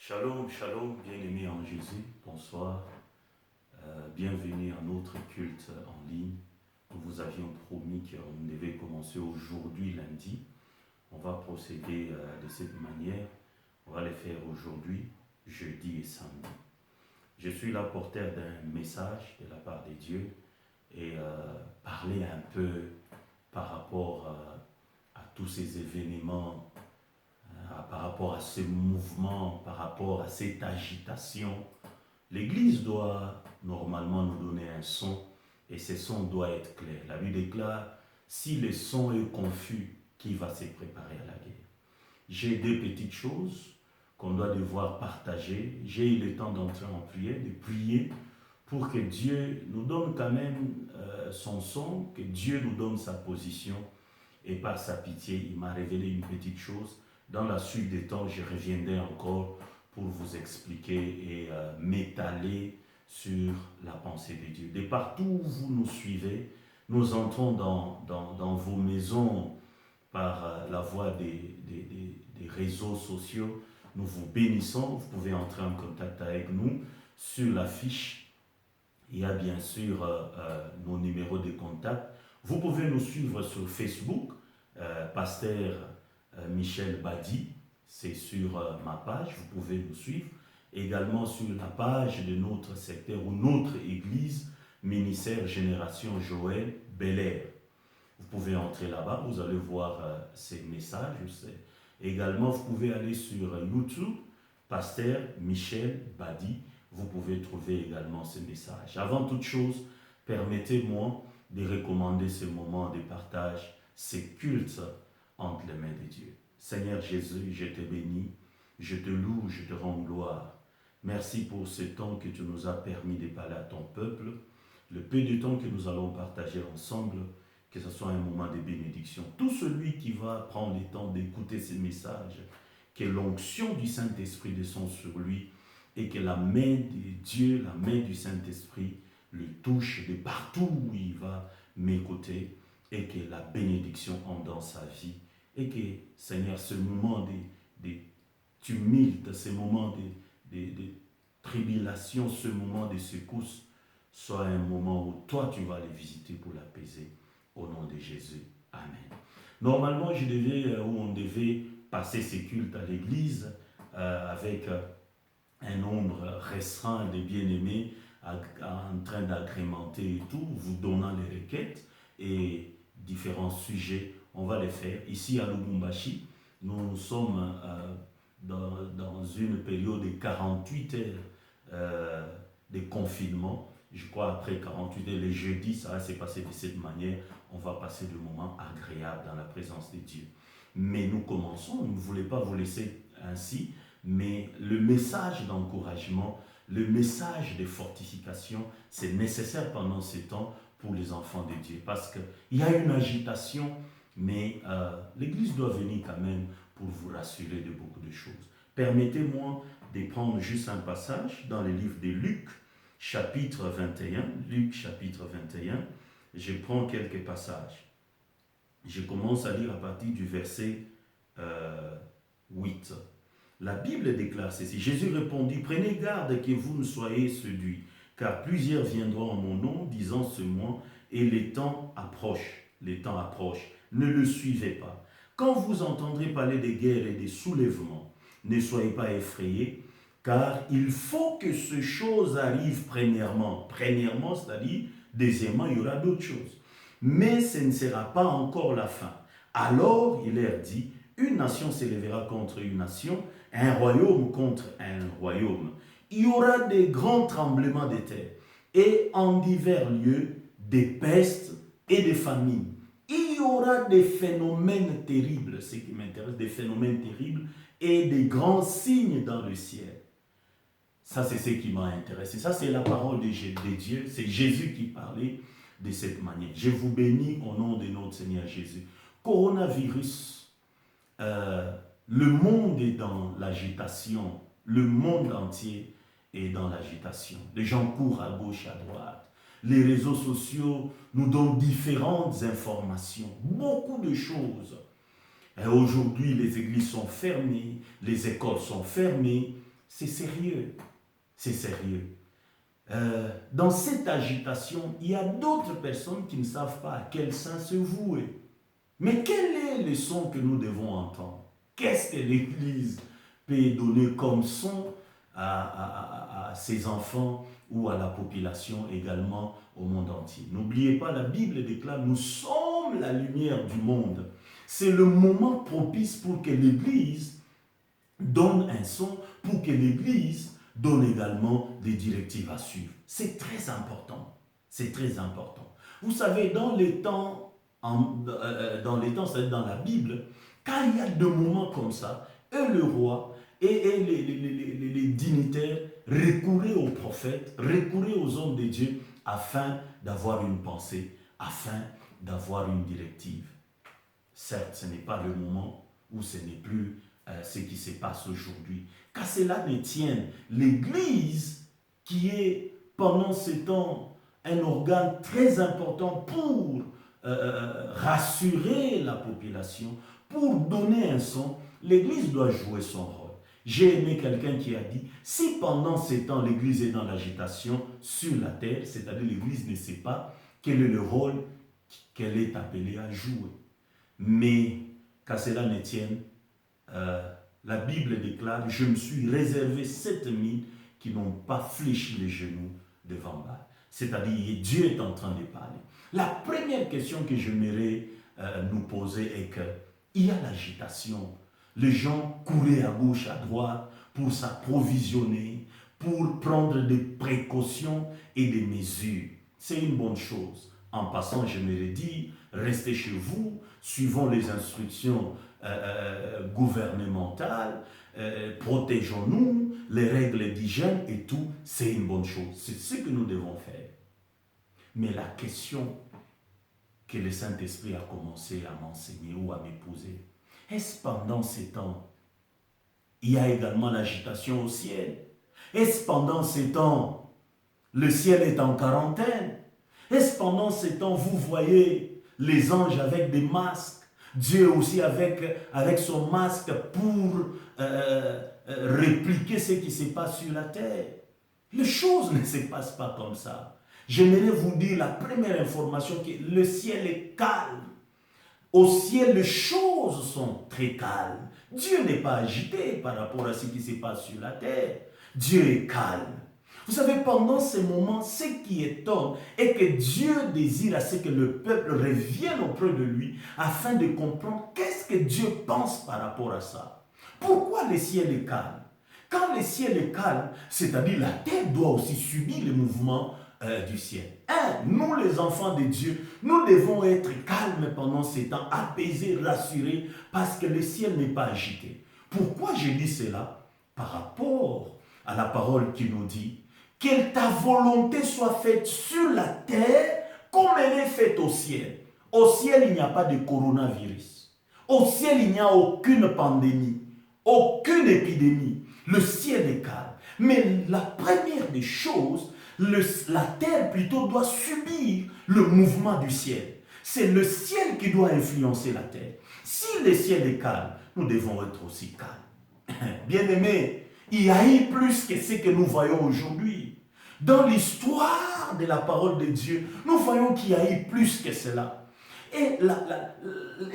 Shalom, shalom, bien-aimés en Jésus, bonsoir. Bienvenue à notre culte en ligne. Nous vous avions promis qu'on devait commencer aujourd'hui, lundi. On va procéder de cette manière. On va le faire aujourd'hui, jeudi et samedi. Je suis là porteur d'un message de la part de Dieu et parler un peu par rapport à tous ces événements, par rapport à ce mouvement, par rapport à cette agitation. L'Église doit normalement nous donner un son et ce son doit être clair. La Bible déclare, si le son est confus, qui va se préparer à la guerre? J'ai deux petites choses qu'on doit devoir partager. J'ai eu le temps d'entrer en prière, de prier pour que Dieu nous donne quand même son son, que Dieu nous donne sa position et par sa pitié, il m'a révélé une petite chose. Dans la suite des temps, je reviendrai encore pour vous expliquer et m'étaler sur la pensée de Dieu. De partout où vous nous suivez, nous entrons dans vos maisons par la voie des réseaux sociaux. Nous vous bénissons. Vous pouvez entrer en contact avec nous. Sur la fiche, il y a bien sûr nos numéros de contact. Vous pouvez nous suivre sur Facebook, Pasteur Michel Badi, c'est sur ma page, vous pouvez nous suivre. Également sur la page de notre secteur ou notre église, Ministère Génération Joël Bel-Air. Vous pouvez entrer là-bas, vous allez voir ces messages. Également, vous pouvez aller sur YouTube, Pasteur Michel Badi. Vous pouvez trouver également ces messages. Avant toute chose, permettez-moi de recommander ce moment de partage, ces cultes entre les mains de Dieu. Seigneur Jésus, je te bénis, je te loue, je te rends gloire. Merci pour ce temps que tu nous as permis de parler à ton peuple, le peu de temps que nous allons partager ensemble, que ce soit un moment de bénédiction. Tout celui qui va prendre le temps d'écouter ces messages, que l'onction du Saint-Esprit descende sur lui et que la main de Dieu, la main du Saint-Esprit le touche de partout où il va m'écouter et que la bénédiction entre dans sa vie et que, Seigneur, ce moment de tumulte, ce moment de tribulation, ce moment de secousse, soit un moment où toi tu vas les visiter pour l'apaiser. Au nom de Jésus. Amen. Normalement, on devait passer ces cultes à l'église avec un nombre restreint de bien-aimés en train d'agrémenter et tout, vous donnant les requêtes et différents sujets. On va les faire. Ici à Lubumbashi, nous sommes dans une période de 48 heures de confinement. Je crois après 48 heures, les jeudis, ça va se passer de cette manière. On va passer de moments agréables dans la présence de Dieu. Mais nous commençons, nous ne voulons pas vous laisser ainsi, mais le message d'encouragement, le message de fortification, c'est nécessaire pendant ces temps pour les enfants de Dieu. Parce qu'il y a une agitation, mais l'Église doit venir quand même pour vous rassurer de beaucoup de choses. Permettez-moi de prendre juste un passage dans le livre de Luc, chapitre 21. Luc, chapitre 21. Je prends quelques passages. Je commence à lire à partir du verset 8. La Bible déclare ceci. Jésus répondit, prenez garde que vous ne soyez séduits, car plusieurs viendront en mon nom, disant ce mot, et les temps approchent. Les temps approchent. Ne le suivez pas. Quand vous entendrez parler des guerres et des soulèvements, ne soyez pas effrayés, car il faut que ces choses arrivent premièrement. Premièrement, c'est-à-dire, deuxièmement, il y aura d'autres choses. Mais ce ne sera pas encore la fin. Alors, il leur dit, une nation s'élèvera contre une nation, un royaume contre un royaume. Il y aura des grands tremblements de terre, et en divers lieux, des pestes et des famines. Il y aura des phénomènes terribles, ce qui m'intéresse, des phénomènes terribles, et des grands signes dans le ciel. Ça, c'est ce qui m'a intéressé. Ça, c'est la parole de Dieu. C'est Jésus qui parlait de cette manière. Je vous bénis au nom de notre Seigneur Jésus. Coronavirus, le monde est dans l'agitation. Le monde entier est dans l'agitation. Les gens courent à gauche, à droite. Les réseaux sociaux nous donnent différentes informations, beaucoup de choses. Aujourd'hui, les églises sont fermées, les écoles sont fermées, C'est sérieux. C'est sérieux. Dans cette agitation, il y a d'autres personnes qui ne savent pas à quel sein se vouer. Mais quel est le son que nous devons entendre? Qu'est-ce que l'Église peut donner comme son à ses enfants ou à la population également au monde entier? N'oubliez pas, la Bible déclare, nous sommes la lumière du monde. C'est le moment propice pour que l'Église donne un son, pour que l'Église donne également des directives à suivre. C'est très important. C'est très important. Vous savez, dans les temps, c'est-à-dire dans la Bible, quand il y a des moments comme ça, le roi et les dignitaires recouraient aux prophètes, recouraient aux hommes de Dieu afin d'avoir une pensée, afin d'avoir une directive. Certes, ce n'est pas le moment où ce n'est plus ce qui se passe aujourd'hui. Qu'à cela ne tienne, l'Église, qui est pendant ce temps un organe très important pour rassurer la population, pour donner un son, l'Église doit jouer son rôle. J'ai aimé quelqu'un qui a dit, si pendant ces temps l'Église est dans l'agitation sur la terre, c'est-à-dire l'Église ne sait pas quel est le rôle qu'elle est appelée à jouer. Mais qu'à cela ne tienne, la Bible déclare, je me suis réservé 7000 qui n'ont pas fléchi les genoux devant Baal. C'est-à-dire, Dieu est en train de parler. La première question que j'aimerais nous poser est qu'il y a l'agitation. Les gens couraient à gauche, à droite pour s'approvisionner, pour prendre des précautions et des mesures. C'est une bonne chose. En passant, j'aimerais dire, restez chez vous, suivons les instructions gouvernementales, protégeons-nous, les règles d'hygiène et tout, c'est une bonne chose. C'est ce que nous devons faire. Mais la question que le Saint-Esprit a commencé à m'enseigner ou à m'épouser, est-ce pendant ces temps, il y a également l'agitation au ciel? Est-ce pendant ces temps, le ciel est en quarantaine? Est-ce pendant ces temps, vous voyez les anges avec des masques, Dieu aussi avec son masque pour répliquer ce qui se passe sur la terre? Les choses ne se passent pas comme ça. J'aimerais vous dire la première information, que le ciel est calme. Au ciel, les choses sont très calmes. Dieu n'est pas agité par rapport à ce qui se passe sur la terre. Dieu est calme. Vous savez, pendant ces moments, ce qui étonne est que Dieu désire à ce que le peuple revienne auprès de lui afin de comprendre qu'est-ce que Dieu pense par rapport à ça. Pourquoi le ciel est calme? Quand le ciel est calme, c'est-à-dire la terre doit aussi subir le mouvement du ciel. Nous les enfants de Dieu, nous devons être calmes pendant ces temps, apaisés, rassurés, parce que le ciel n'est pas agité. Pourquoi je dis cela? Par rapport à la parole qui nous dit que ta volonté soit faite sur la terre comme elle est faite au ciel. Au ciel, il n'y a pas de coronavirus. Au ciel, il n'y a aucune pandémie, aucune épidémie. Le ciel est calme. Mais la première des choses, la terre plutôt doit subir le mouvement du ciel. C'est le ciel qui doit influencer la terre. Si le ciel est calme, nous devons être aussi calmes. Bien-aimés, il y a eu plus que ce que nous voyons aujourd'hui. Dans l'histoire de la parole de Dieu, nous voyons qu'il y a eu plus que cela. Et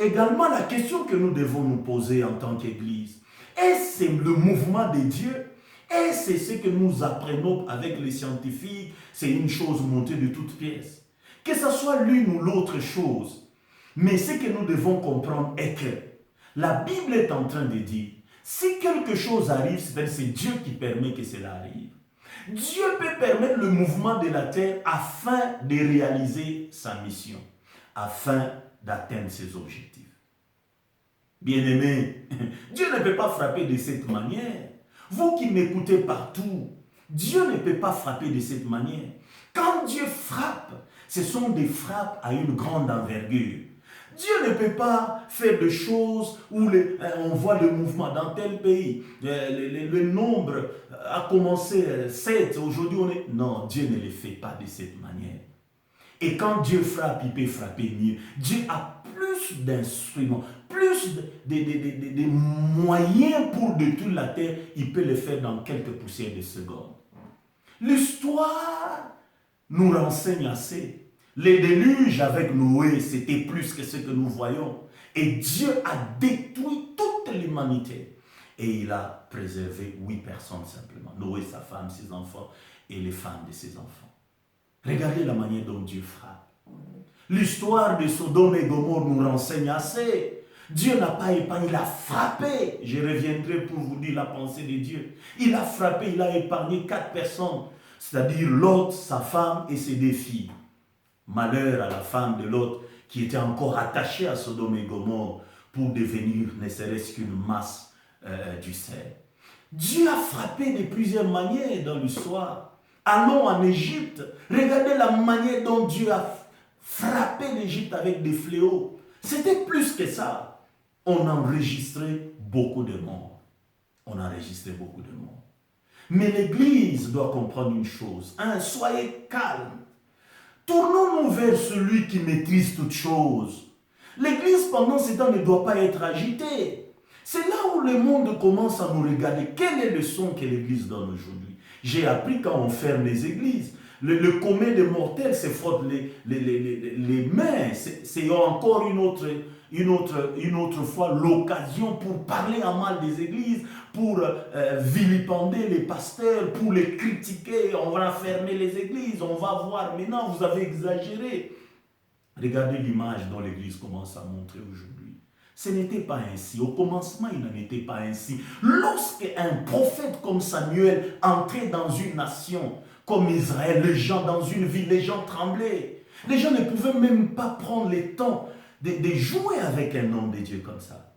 également la question que nous devons nous poser en tant qu'Église, est-ce le mouvement de Dieu? Et c'est ce que nous apprenons avec les scientifiques, c'est une chose montée de toutes pièces. Que ce soit l'une ou l'autre chose. Mais ce que nous devons comprendre est que la Bible est en train de dire, si quelque chose arrive, c'est Dieu qui permet que cela arrive. Dieu peut permettre le mouvement de la terre afin de réaliser sa mission, afin d'atteindre ses objectifs. Bien-aimés, Dieu ne peut pas frapper de cette manière. Vous qui m'écoutez partout, Dieu ne peut pas frapper de cette manière. Quand Dieu frappe, ce sont des frappes à une grande envergure. Dieu ne peut pas faire des choses où on voit le mouvement dans tel pays. Le nombre a commencé 7, aujourd'hui on est... Non, Dieu ne le fait pas de cette manière. Et quand Dieu frappe, il peut frapper mieux. Dieu a plus d'instruments, plus plus de moyens pour détruire la terre, il peut le faire dans quelques poussières de secondes. L'histoire nous renseigne assez. Les déluges avec Noé, c'était plus que ce que nous voyons. Et Dieu a détruit toute l'humanité. Et il a préservé 8 personnes simplement. Noé, sa femme, ses enfants et les femmes de ses enfants. Regardez la manière dont Dieu frappe. L'histoire de Sodome et Gomorrhe nous renseigne assez. Dieu n'a pas épargné, il a frappé. Je reviendrai pour vous dire la pensée de Dieu. Il a frappé, il a épargné 4 personnes. C'est-à-dire Lot, sa femme et ses 2 filles. Malheur à la femme de Lot qui était encore attachée à Sodome et Gomorrhe pour devenir ne serait-ce qu'une masse du sel. Dieu a frappé de plusieurs manières dans l'histoire. Allons en Égypte. Regardez la manière dont Dieu a frappé l'Égypte avec des fléaux. C'était plus que ça. On a enregistré beaucoup de morts. On a enregistré beaucoup de morts. Mais l'Église doit comprendre une chose. Soyez calme. Tournons-nous vers celui qui maîtrise toutes choses. L'Église, pendant ce temps, ne doit pas être agitée. C'est là où le monde commence à nous regarder. Quel est le son que l'Église donne aujourd'hui? J'ai appris quand on ferme les églises. Le commun des mortels se frotte les mains. C'est encore une autre fois l'occasion pour parler en mal des églises, pour vilipender les pasteurs, pour les critiquer. On va fermer les églises, on va voir maintenant, vous avez exagéré. Regardez l'image dont l'église commence à montrer aujourd'hui. Ce n'était pas ainsi. Au commencement, il n'en était pas ainsi. Lorsque un prophète comme Samuel entrait dans une nation comme Israël, les gens dans une ville, les gens tremblaient. Les gens ne pouvaient même pas prendre le temps de jouer avec un homme de Dieu comme ça.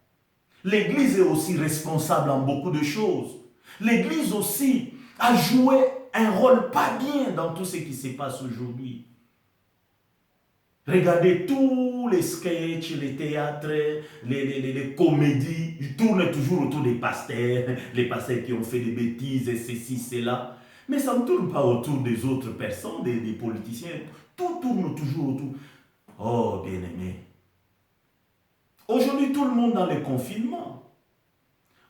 L'Église est aussi responsable en beaucoup de choses. L'Église aussi a joué un rôle pas bien dans tout ce qui se passe aujourd'hui. Regardez tous les sketchs, les théâtres, les comédies, ils tournent toujours autour des pasteurs, les pasteurs qui ont fait des bêtises, et ceci, cela. Mais ça ne tourne pas autour des autres personnes, des politiciens. Tout tourne toujours autour. Oh, bien-aimé. Aujourd'hui, tout le monde dans le confinement.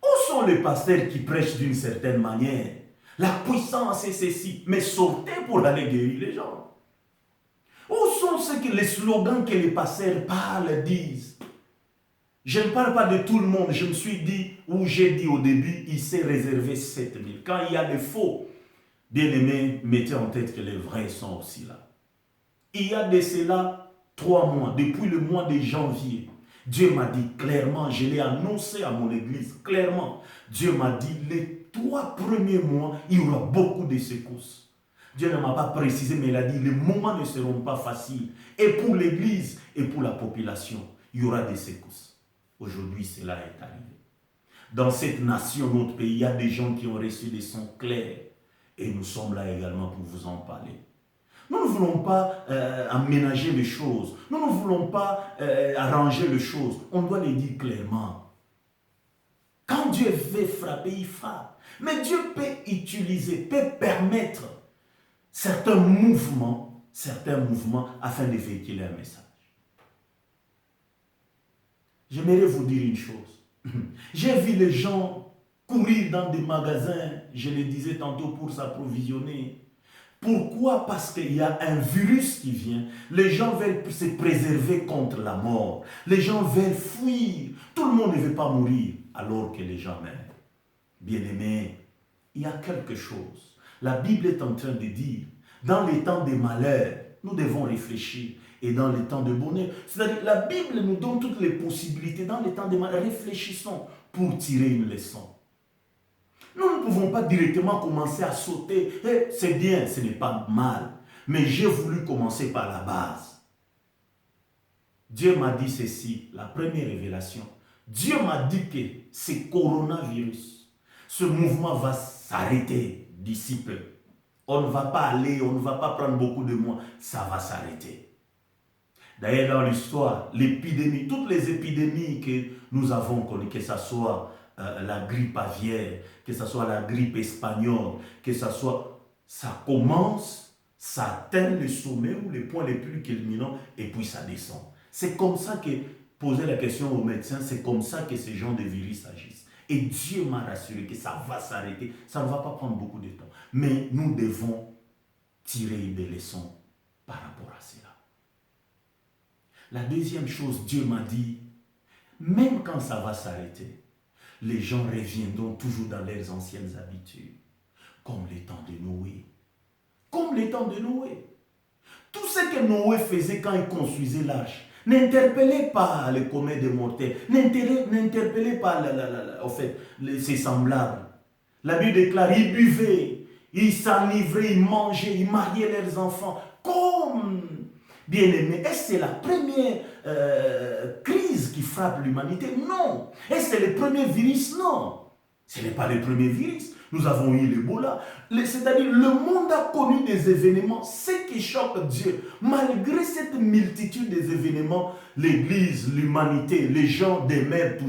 Où sont les pasteurs qui prêchent d'une certaine manière? La puissance et ceci. Mais sortez pour aller guérir les gens. Où sont les slogans que les pasteurs parlent, disent? Je ne parle pas de tout le monde. Je me suis dit, ou j'ai dit au début, il s'est réservé 7000. Quand il y a des faux, bien aimés, mettez en tête que les vrais sont aussi là. Il y a de cela 3 mois, depuis le mois de janvier. Dieu m'a dit clairement, je l'ai annoncé à mon église clairement. Dieu m'a dit, les 3 premiers mois, il y aura beaucoup de secousses. Dieu ne m'a pas précisé, mais il a dit, les moments ne seront pas faciles. Et pour l'église et pour la population, il y aura des secousses. Aujourd'hui, cela est arrivé. Dans cette nation, notre pays, il y a des gens qui ont reçu des sons clairs. Et nous sommes là également pour vous en parler. Nous ne voulons pas aménager les choses. Nous ne voulons pas arranger les choses. On doit les dire clairement. Quand Dieu veut frapper, il frappe. Mais Dieu peut utiliser, peut permettre certains mouvements afin de véhiculer un message. J'aimerais vous dire une chose. J'ai vu les gens courir dans des magasins, je le disais tantôt, pour s'approvisionner. Pourquoi? Parce qu'il y a un virus qui vient. Les gens veulent se préserver contre la mort. Les gens veulent fuir. Tout le monde ne veut pas mourir alors que les gens meurent. Bien-aimés, il y a quelque chose. La Bible est en train de dire, dans les temps de malheur, nous devons réfléchir. Et dans les temps de bonheur, c'est-à-dire la Bible nous donne toutes les possibilités. Dans les temps de malheur, réfléchissons pour tirer une leçon. Nous ne pouvons pas directement commencer à sauter. C'est bien, ce n'est pas mal. Mais j'ai voulu commencer par la base. Dieu m'a dit ceci, la première révélation. Dieu m'a dit que ce coronavirus, ce mouvement va s'arrêter d'ici peu. On ne va pas aller, on ne va pas prendre beaucoup de mois. Ça va s'arrêter. D'ailleurs, dans l'histoire, l'épidémie, toutes les épidémies que nous avons connues, que ce soit la grippe aviaire, que ce soit la grippe espagnole, que ce soit, ça commence, ça atteint le sommet ou les points les plus culminants et puis ça descend. C'est comme ça que posé la question aux médecins, c'est comme ça que ces gens de virus agissent. Et Dieu m'a rassuré que ça va s'arrêter, ça ne va pas prendre beaucoup de temps. Mais nous devons tirer des leçons par rapport à cela. La deuxième chose, Dieu m'a dit, même quand ça va s'arrêter, les gens reviendront toujours dans leurs anciennes habitudes, comme les temps de Noé. Comme les temps de Noé. Tout ce que Noé faisait quand il construisait l'arche, n'interpellez pas les communs des mortels, n'interpellez pas ses semblables. La Bible déclare, ils buvaient, ils s'enivraient, ils mangeaient, ils mariaient leurs enfants, comme bien-aimés. Est-ce que c'est la première crise qui frappe l'humanité? Non. Est-ce que c'est le premier virus? Non. Ce n'est pas le premier virus. Nous avons eu l'Ebola. C'est-à-dire, le monde a connu des événements. Ce qui choque Dieu, malgré cette multitude des événements, l'Église, l'humanité, les gens demeurent toujours